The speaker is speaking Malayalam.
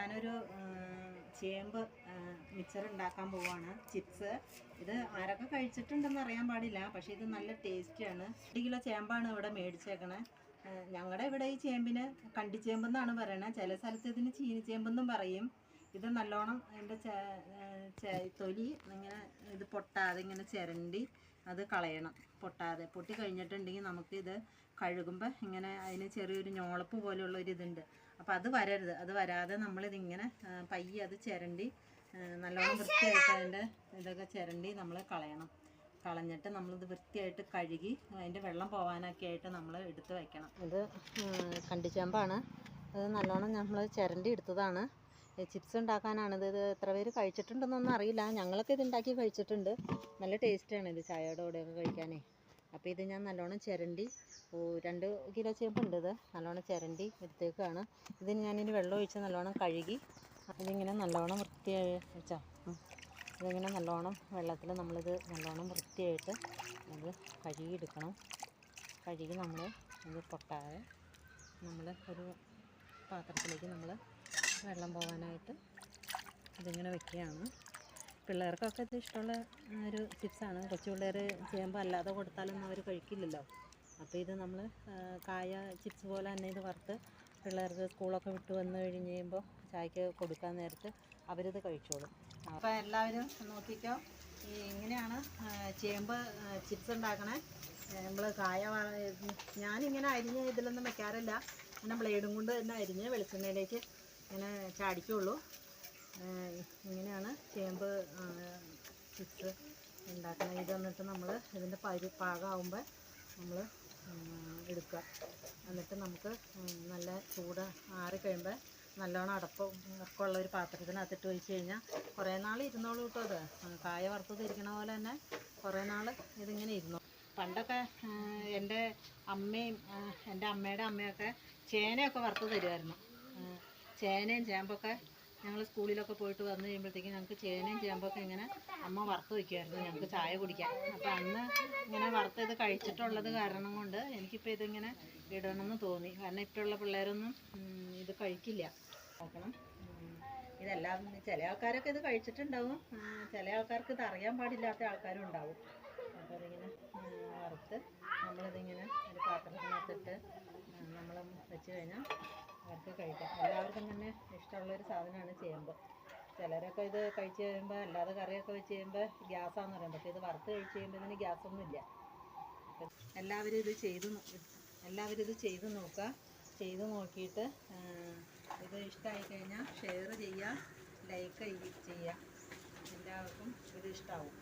ഞാനൊരു ചേമ്പ് മിക്സർ ഉണ്ടാക്കാൻ പോവാണ്, ചിപ്സ്. ഇത് ആരൊക്കെ കഴിച്ചിട്ടുണ്ടെന്ന് അറിയാൻ പാടില്ല, പക്ഷേ ഇത് നല്ല ടേസ്റ്റിയാണ്. 1 കിലോ ചേമ്പാണ് ഇവിടെ മേടിച്ചേക്കണേ. ഞങ്ങളുടെ ഇവിടെ ഈ ചേമ്പിന് കണ്ടിച്ചേമ്പെന്നാണ് പറയണത്. ചില സ്ഥലത്ത് ഇതിന് ചീനിച്ചേമ്പെന്നും പറയും. ഇത് നല്ലോണം അതിൻ്റെ തൊലി ഇങ്ങനെ ഇത് പൊട്ടാതെ ഇങ്ങനെ ചിരണ്ടി അത് കളയണം. പൊട്ടി കഴിഞ്ഞിട്ടുണ്ടെങ്കിൽ നമുക്കിത് കഴുകുമ്പോൾ ഇങ്ങനെ അതിന് ചെറിയൊരു ഞോളപ്പ് പോലെയുള്ള ഒരു ഇതുണ്ട്. അപ്പോൾ അത് വരരുത്. അത് വരാതെ നമ്മളിതിങ്ങനെ പയ്യെ അത് ചിരണ്ടി നല്ലോണം വൃത്തിയായിട്ട് അതിൻ്റെ ഇതൊക്കെ ചിരണ്ടി നമ്മൾ കളഞ്ഞിട്ട് നമ്മളിത് വൃത്തിയായിട്ട് കഴുകി അതിൻ്റെ വെള്ളം പോകാനൊക്കെ ആയിട്ട് നമ്മൾ എടുത്ത് വയ്ക്കണം. ഇത് കണ്ടിച്ചേമ്പാണ്. അത് നല്ലോണം നമ്മൾ ചിരണ്ടി എടുത്തതാണ്. ചിപ്സ് ഉണ്ടാക്കാനാണിത്. ഇത് എത്ര പേര് കഴിച്ചിട്ടുണ്ടെന്നൊന്നും അറിയില്ല. ഞങ്ങളൊക്കെ ഇത് ഉണ്ടാക്കി കഴിച്ചിട്ടുണ്ട്. നല്ല ടേസ്റ്റാണ് ഇത് ചായയുടെ കൂടെയൊക്കെ കഴിക്കാനേ. അപ്പോൾ ഇത് ഞാൻ നല്ലോണം ചിരണ്ടി 2 കിലോ ചേമ്പുണ്ട്. ഇത് നല്ലോണം ചിരണ്ടി എടുത്തേക്കാണ്. ഇതിന് ഞാനിനി വെള്ളം ഒഴിച്ച് നല്ലോണം കഴുകി ഇതിങ്ങനെ നല്ലോണം വൃത്തിയായി വെച്ചാൽ ഇതിങ്ങനെ നല്ലോണം വെള്ളത്തിൽ നമ്മളിത് നല്ലോണം വൃത്തിയായിട്ട് അത് കഴുകിയെടുക്കണം. കഴുകി നമ്മൾ ഇത് പൊട്ടാതെ നമ്മൾ ഒരു പാത്രത്തിലേക്ക് നമ്മൾ വെള്ളം പോകാനായിട്ട് ഇതിങ്ങനെ വെക്കുകയാണ്. പിള്ളേർക്കൊക്കെ ഇത് ഇഷ്ടമുള്ള ഒരു ചിപ്സാണ്. കൊച്ചു പിള്ളേർ ചേമ്പ് അല്ലാതെ കൊടുത്താലൊന്നും അവർ കഴിക്കില്ലല്ലോ. അപ്പോൾ ഇത് നമ്മൾ കായ ചിപ്സ് പോലെ തന്നെ ഇത് വറുത്ത് പിള്ളേർക്ക് സ്കൂളൊക്കെ വിട്ട് വന്ന് കഴിഞ്ഞ് കഴിയുമ്പോൾ ചായക്ക് കൊടുക്കാൻ നേരത്ത് അവരിത് കഴിച്ചോളും. അപ്പോൾ എല്ലാവരും നോക്കിക്കോ, ഇങ്ങനെയാണ് ചേമ്പ് ചിപ്സ് ഉണ്ടാക്കണേ. നമ്മൾ ഞാനിങ്ങനെ അരിഞ്ഞ് ഇതിലൊന്നും വെക്കാറില്ല. ഇങ്ങനെ ബ്ലേഡും കൊണ്ട് തന്നെ അരിഞ്ഞ് വെളിച്ചെണ്ണയിലേക്ക് ഇങ്ങനെ ചാടിക്കുള്ളൂ. ഇങ്ങനെയാണ് ചേമ്പ് ചിപ്സ് ഉണ്ടാക്കുന്നത്. ഇത് വന്നിട്ട് നമ്മൾ ഇതിൻ്റെ പാകമാകുമ്പോൾ നമ്മൾ എടുക്കുക. എന്നിട്ട് നമുക്ക് നല്ല ചൂട് ആറിക്കഴിയുമ്പോൾ നല്ലോണം ഒക്കെ ഉള്ള ഒരു പാത്രത്തിനകത്തിട്ട് ഒഴിച്ച് കഴിഞ്ഞാൽ കുറേ നാൾ ഇരുന്നോളൂ കേട്ടോ. അത് കായ വറുത്തത് ഇരിക്കണ പോലെ തന്നെ കുറേ നാൾ ഇതിങ്ങനെ ഇരുന്നു. പണ്ടൊക്കെ എൻ്റെ അമ്മയും എൻ്റെ അമ്മയുടെ അമ്മയൊക്കെ ചേനയൊക്കെ വറുത്ത് തരുമായിരുന്നു. ചേനയും ചേമ്പൊക്കെ ഞങ്ങൾ സ്കൂളിലൊക്കെ പോയിട്ട് വന്നു കഴിയുമ്പോഴത്തേക്കും ഞങ്ങൾക്ക് ചേനയും ചേമ്പൊക്കെ ഇങ്ങനെ അമ്മ വറുത്ത് വയ്ക്കുമായിരുന്നു ഞങ്ങൾക്ക് ചായ കുടിക്കാൻ. അപ്പോൾ അന്ന് ഇങ്ങനെ വറുത്ത് ഇത് കഴിച്ചിട്ടുള്ളത് കാരണം കൊണ്ട് എനിക്കിപ്പോൾ ഇതിങ്ങനെ ഇടണമെന്ന് തോന്നി. കാരണം ഇപ്പോഴുള്ള പിള്ളേരൊന്നും ഇത് കഴിക്കില്ല. നോക്കണം, ഇതെല്ലാം ചില ആൾക്കാരൊക്കെ ഇത് കഴിച്ചിട്ടുണ്ടാവും, ചില ആൾക്കാർക്ക് ഇത് അറിയാൻ പാടില്ലാത്ത ആൾക്കാരും ഉണ്ടാവും. അപ്പോൾ അതിങ്ങനെ വറുത്ത് നമ്മളിതിങ്ങനെ ഒരു പാത്രത്തിനകത്തിട്ട് നമ്മൾ വെച്ച് കഴിഞ്ഞാൽ അവർക്ക് കഴിക്കാം. എല്ലാവർക്കും തന്നെ ഇഷ്ടമുള്ളൊരു സാധനമാണ് ചേമ്പ്. ചിലരൊക്കെ ഇത് കഴിച്ച് കഴിയുമ്പോൾ അല്ലാതെ കറിയൊക്കെ വെച്ച് കഴിയുമ്പോൾ ഗ്യാസാന്ന് പറയും. പക്ഷേ ഇത് വറുത്ത് കഴിച്ച് കഴിയുമ്പോൾ ഇതിന് ഗ്യാസൊന്നുമില്ല. എല്ലാവരും ഇത് ചെയ്ത് നോക്കുക. ചെയ്ത് നോക്കിയിട്ട് ഇത് ഇഷ്ടമായി കഴിഞ്ഞാൽ ഷെയർ ചെയ്യുക, ലൈക്ക് ചെയ്യുക. എല്ലാവർക്കും ഇത് ഇഷ്ടമാവും.